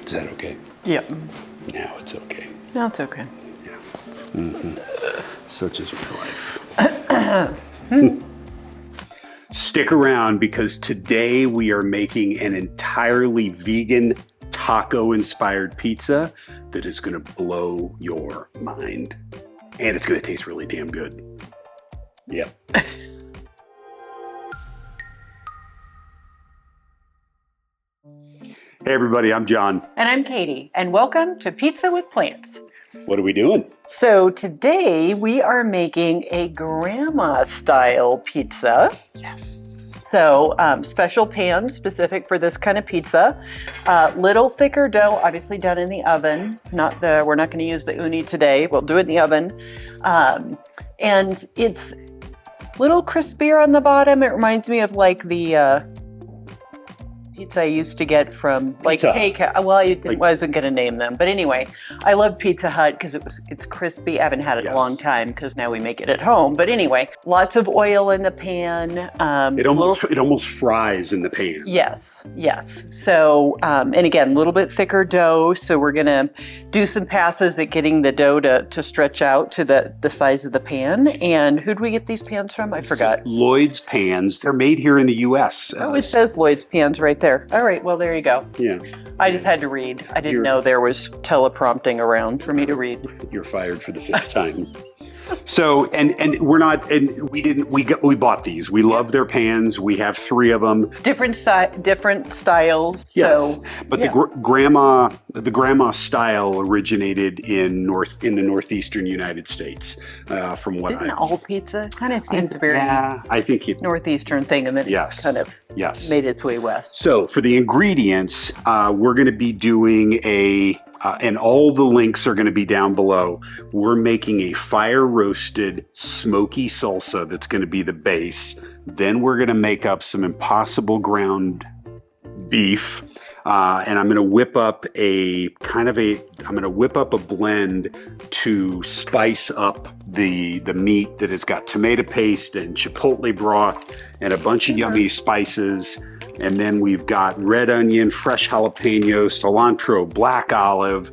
Is that okay? Yep. Now it's okay. No, it's okay. Yeah. Such is my life. Stick around because today we are making an entirely vegan taco-inspired pizza that is going to blow your mind. And it's going to taste really damn good. Yep. Hey everybody, I'm John. And I'm Katie, and welcome to Pizza with Plants. What are we doing? So today we are making a grandma style pizza. Yes. So special pan specific for this kind of pizza. Little thicker dough, obviously done in the oven. We're not going to use the uni today. We'll do it in the oven. And it's a little crispier on the bottom. It reminds me of like the pizza I used to get from like takeout. Well, wasn't going to name them, but anyway, I love Pizza Hut because it's crispy. I haven't had it in a long time because now we make it at home. But anyway, lots of oil in the pan. It almost fries in the pan. Yes. So and again, a little bit thicker dough. So we're gonna do some passes at getting the dough to stretch out to the size of the pan. And who'd we get these pans from? I forgot. Lloyd's pans. They're made here in the U.S. Oh, it says Lloyd's pans right there. All right, well, there you go. Yeah. I just had to read. I didn't know there was teleprompting around for me to read. You're fired for the 5th time. So, and we're not, and we bought these. We love their pans. We have 3 of them. Different styles. Yes. So, but the grandma style originated in the northeastern United States. From what Didn't all pizza kind of seems very I think northeastern thing, and then it's kind of made its way west. So for the ingredients, we're going to be doing and all the links are going to be down below. We're making a fire-roasted smoky salsa that's going to be the base. Then we're going to make up some Impossible ground beef. And I'm going to whip up a blend to spice up the meat that has got tomato paste and chipotle broth and a bunch of yummy spices. And then we've got red onion, fresh jalapeno, cilantro, black olive,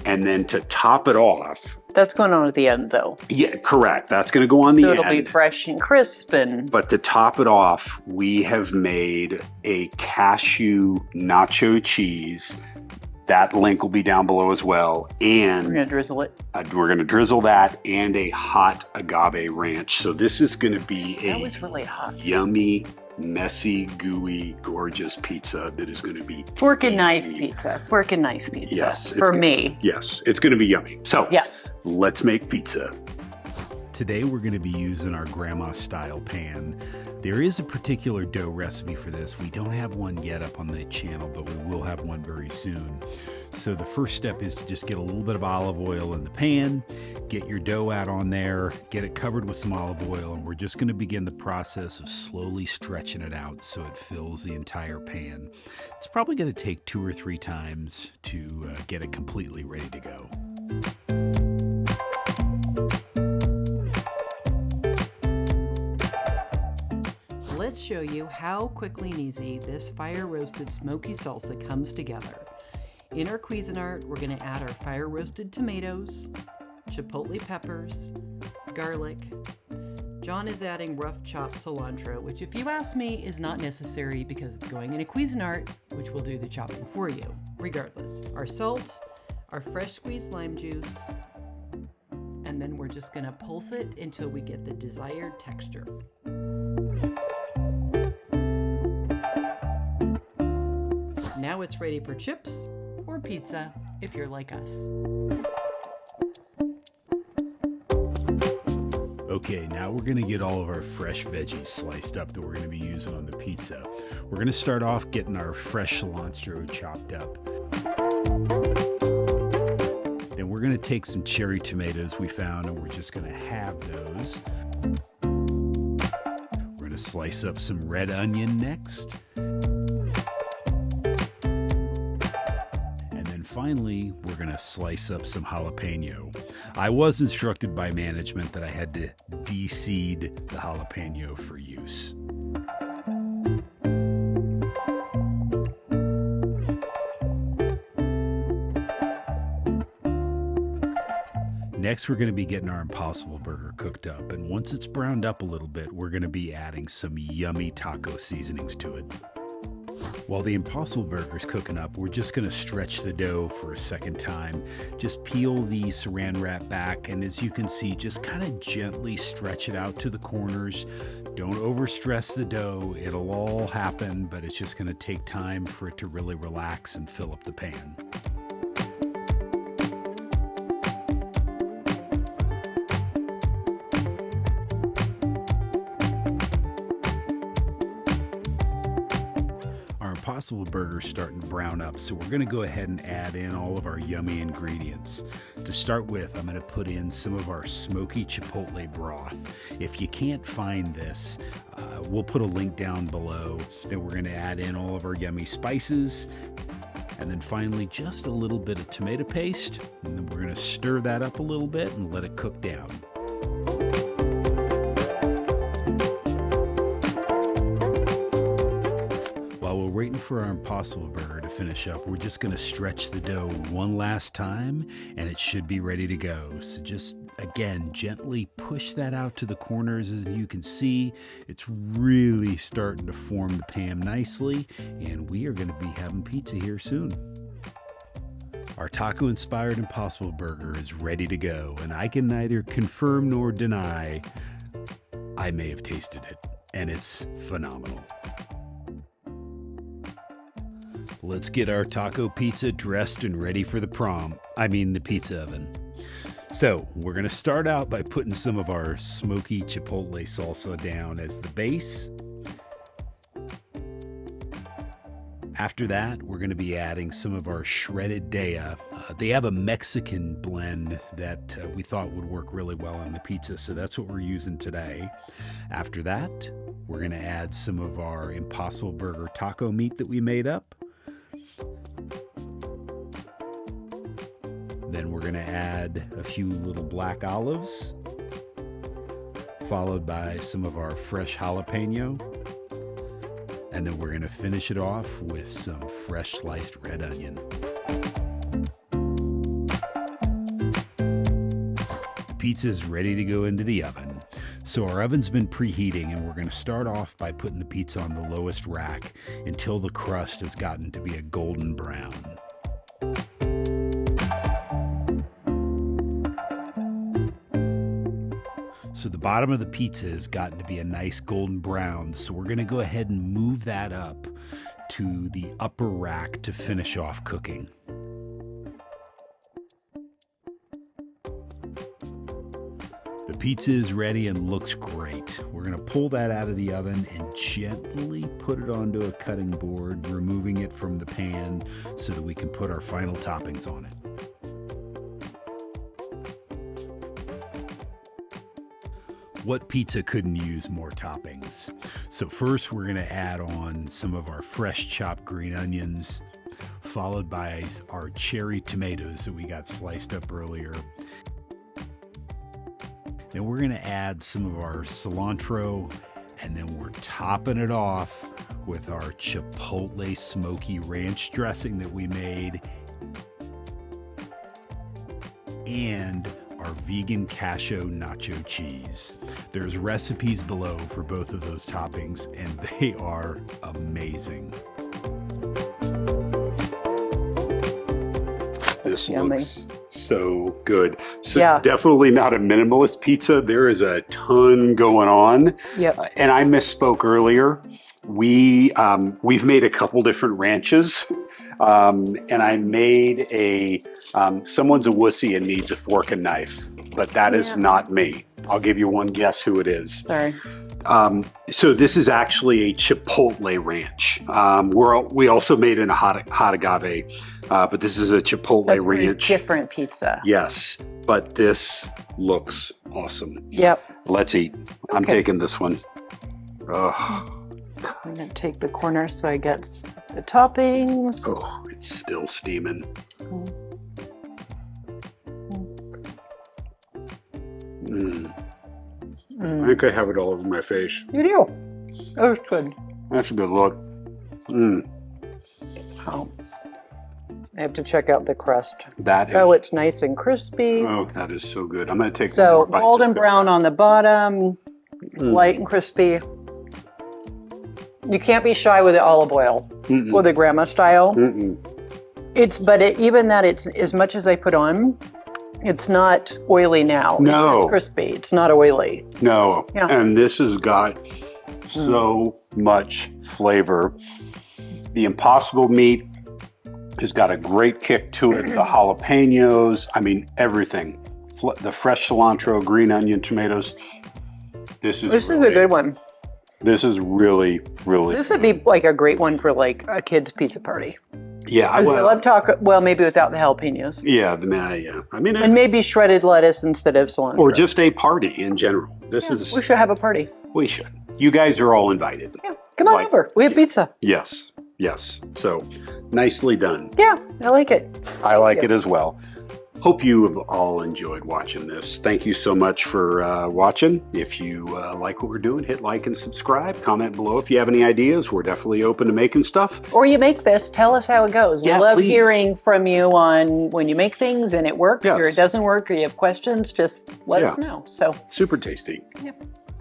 and then to top it off. That's going on at the end, though. Yeah, correct. That's going to go on the end. So it'll be fresh and crisp. But to top it off, we have made a cashew nacho cheese. That link will be down below as well. And we're going to drizzle it. We're going to drizzle that and a hot agave ranch. So this is going to be that was really hot. Yummy, messy, gooey, gorgeous pizza that is going to be fork and knife pizza. Fork and knife pizza. Yes. For me. Yes. It's going to be yummy. So yes, let's make pizza. Today we're going to be using our grandma style pan. There is a particular dough recipe for this. We don't have one yet up on the channel, but we will have one very soon. So the first step is to just get a little bit of olive oil in the pan, get your dough out on there, get it covered with some olive oil, and we're just going to begin the process of slowly stretching it out so it fills the entire pan. It's probably going to take 2 or 3 times to get it completely ready to go. Let's show you how quickly and easy this fire-roasted smoky salsa comes together. In our Cuisinart, we're going to add our fire-roasted tomatoes, chipotle peppers, garlic. John is adding rough chopped cilantro, which if you ask me is not necessary because it's going in a Cuisinart, which will do the chopping for you, regardless. Our salt, our fresh squeezed lime juice, and then we're just going to pulse it until we get the desired texture. Now it's ready for chips or pizza if you're like us. Okay, now we're gonna get all of our fresh veggies sliced up that we're gonna be using on the pizza. We're gonna start off getting our fresh cilantro chopped up. Then we're gonna take some cherry tomatoes we found and we're just gonna halve those. We're gonna slice up some red onion next. Finally, we're going to slice up some jalapeno. I was instructed by management that I had to de-seed the jalapeno for use. Next, we're going to be getting our Impossible Burger cooked up, and once it's browned up a little bit, we're going to be adding some yummy taco seasonings to it. While the Impossible Burger is cooking up, we're just going to stretch the dough for a second time. Just peel the saran wrap back, and as you can see, just kind of gently stretch it out to the corners. Don't overstress the dough. It'll all happen, but it's just going to take time for it to really relax and fill up the pan. Impossible Burger starting to brown up, so we're going to go ahead and add in all of our yummy ingredients. To start with, I'm going to put in some of our smoky chipotle broth. If you can't find this, we'll put a link down below. Then we're going to add in all of our yummy spices, and then finally just a little bit of tomato paste, and then we're going to stir that up a little bit and let it cook down. Waiting for our Impossible Burger to finish up, we're just going to stretch the dough one last time and it should be ready to go. So just again, gently push that out to the corners. As you can see, it's really starting to form the pan nicely, and we are going to be having pizza here soon. Our taco-inspired Impossible Burger is ready to go, and I can neither confirm nor deny I may have tasted it, and it's phenomenal. Let's get our taco pizza dressed and ready for the the pizza oven. So we're going to start out by putting some of our smoky chipotle salsa down as the base. After that, we're going to be adding some of our shredded Daiya. They have a Mexican blend that we thought would work really well on the pizza, so that's what we're using today. After that, we're going to add some of our Impossible Burger taco meat that we made up. Then we're going to add a few little black olives, followed by some of our fresh jalapeno. And then we're going to finish it off with some fresh sliced red onion. The pizza is ready to go into the oven. So our oven's been preheating, and we're going to start off by putting the pizza on the lowest rack until the crust has gotten to be a golden brown. So the bottom of the pizza has gotten to be a nice golden brown, so we're going to go ahead and move that up to the upper rack to finish off cooking. The pizza is ready and looks great. We're going to pull that out of the oven and gently put it onto a cutting board, removing it from the pan so that we can put our final toppings on it. What pizza couldn't use more toppings? So first we're going to add on some of our fresh chopped green onions, followed by our cherry tomatoes that we got sliced up earlier. Then we're going to add some of our cilantro, and then we're topping it off with our chipotle smoky ranch dressing that we made, and our vegan cashew nacho cheese. There's recipes below for both of those toppings, and they are amazing. This Yummy. looks so good. So Yeah. definitely not a minimalist pizza. There is a ton going on. Yep. And I misspoke earlier. We've made a couple different ranches. And I made someone's a wussy and needs a fork and knife, but that is not me. I'll give you one guess who it is. Sorry. So this is actually a Chipotle ranch. We also made it in a hot agave, but this is a Chipotle That's pretty ranch. different pizza. Yes, but this looks awesome. Yep. Let's eat. I'm Okay. taking this one. Ugh. I'm going to take the corner so I get the toppings. Oh, it's still steaming. I think I have it all over my face. You do. That was good. That's a good look. Wow. I have to check out the crust. That is, Oh, it's nice and crispy. oh, that is so good. I'm going to take one So more bite. golden Let's go. brown on the bottom, light and crispy. You can't be shy with the olive oil or the grandma style. Even that, it's as much as I put on, it's not oily now. No. It's just crispy. It's not oily. No, Yeah. and this has got so much flavor. The Impossible meat has got a great kick to it. The jalapenos, I mean, everything. The fresh cilantro, green onion, tomatoes. This is a good one. This is really, really This would be like a great one for like a kid's pizza party. Yeah, I love taco. Well, maybe without the jalapenos. Yeah, yeah. I mean, And maybe shredded lettuce instead of cilantro. or just a party in general. This is. We should have a party. We should. You guys are all invited. Yeah, come on over. We have pizza. Yes, yes. So, nicely done. Yeah, I like it. I like it as well. Hope you have all enjoyed watching this. Thank you so much for watching. If you like what we're doing, hit like and subscribe. Comment below if you have any ideas. We're definitely open to making stuff. Or you make this, tell us how it goes. Yeah, we love please. hearing from you on when you make things and it works or Yes. it doesn't work or you have questions, just let us know. So Super tasty. Yeah.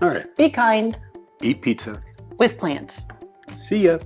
All right. be kind Eat pizza. with plants. See ya.